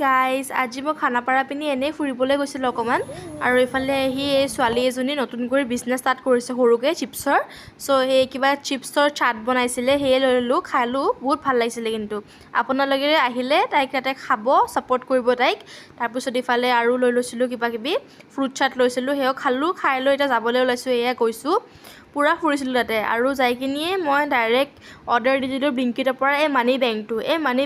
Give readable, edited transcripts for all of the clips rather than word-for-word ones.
guys আজি মই খানাপাৰা পিনি এনেই ফুৰিবলৈ গৈছিলোঁ অকণমান আৰু এইফালে আহি এই ছোৱালী এজনী নতুনকৈ বিজনেছ ষ্টাৰ্ট কৰিছে সৰুকৈ চিপছৰ চ' সেই কিবা চিপছৰ চাট বনাইছিলে সেয়ে লৈ ল'লোঁ খালোঁ বহুত ভাল লাগিছিলে কিন্তু আপোনালোকে আহিলে তাইক তাতে খাব ছাপোৰ্ট কৰিব তাইক তাৰপিছত ইফালে আৰু লৈ লৈছিলোঁ কিবা কিবি ফ্ৰুট চাট লৈছিলোঁ সেয়াও খালোঁ খাই লৈ এতিয়া যাবলৈ ওলাইছোঁ এয়া কৈছোঁ পুৰা ফুৰিছিলোঁ তাতে আৰু যাই কিনিয়ে মই ডাইৰেক্ট অৰ্ডাৰ দি দিলোঁ ব্লিংকিটৰ পৰা এই মানি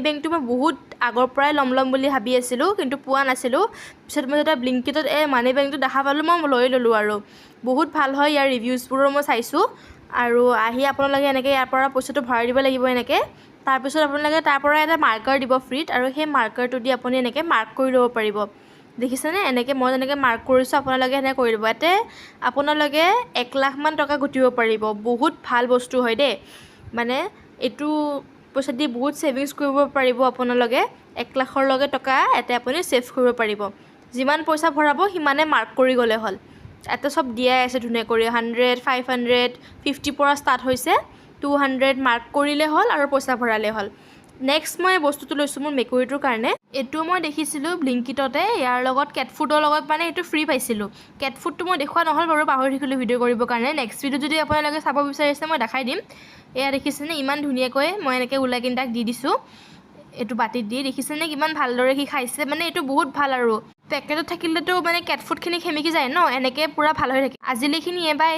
বেংকটো মই বহুত আগৰ পৰাই ল'ম বুলি ভাবি আছিলোঁ কিন্তু পোৱা নাছিলোঁ পিছত মই যেতিয়া ব্লিংকিটত এই মানি বেংকটো দেখা পালোঁ মই লৈ ল'লোঁ আৰু বহুত ভাল হয় ইয়াৰ ৰিভিউজবোৰো মই চাইছোঁ আৰু আহি আপোনালোকে এনেকৈ ইয়াৰ পৰা পইচাটো ভৰাই দিব লাগিব এনেকৈ তাৰপিছত আপোনালোকে তাৰ পৰা এটা মাৰ্কাৰ দিব ফ্ৰীত আৰু সেই মাৰ্কাৰটো দি আপুনি এনেকৈ মাৰ্ক কৰি ল'ব পাৰিব দেখিছেনে এনেকৈ মই যেনেকৈ মাৰ্ক কৰিছোঁ আপোনালোকে এনেকৈ কৰি দিব ইয়াতে আপোনালোকে 1 লাখমান টকা ঘটিব পাৰিব বহুত ভাল বস্তু হয় দেই মানে এইটো পইচা দি বহুত ছেভিংছ কৰিব পাৰিব আপোনালোকে 1 লাখৰ লগে টকা ইয়াতে আপুনি ছেভ কৰিব পাৰিব যিমান পইচা ভৰাব সিমানে মাৰ্ক কৰি গ'লে হ'ল ইয়াতে চব দিয়াই আছে ধুনীয়া কৰি 100 500 50 পৰা ষ্টাৰ্ট হৈছে 200 মাৰ্ক কৰিলে হ'ল আৰু পইচা ভৰালে হ'ল নেক্সট মই বস্তুটো লৈছোঁ মোৰ মেকুৰীটোৰ কাৰণে এইটো মই দেখিছিলোঁ ব্লিংকিটতে ইয়াৰ লগত কেট ফুডৰ লগত মানে এইটো ফ্ৰী পাইছিলোঁ কেট ফুডটো মই দেখুওৱা নহ'ল বাৰু পাহৰি থাকিলোঁ ভিডিঅ' কৰিবৰ কাৰণে নেক্সট ভিডিঅ' যদি আপোনালোকে চাব বিচাৰিছে মই দেখাই দিম এয়া দেখিছেনে ইমান ধুনীয়াকৈ মই এনেকৈ ওলাই কিনি তাক দি দিছোঁ এইটো বাটিত দি দেখিছেনে কিমান ভালদৰে সি খাইছে মানে এইটো বহুত ভাল আৰু পেকেটত থাকিলেতো মানে কেট ফুডখিনি সেমেকি যায় ন এনেকৈ পূৰা ভাল হৈ থাকে আজিলৈখিনিয়ে বাই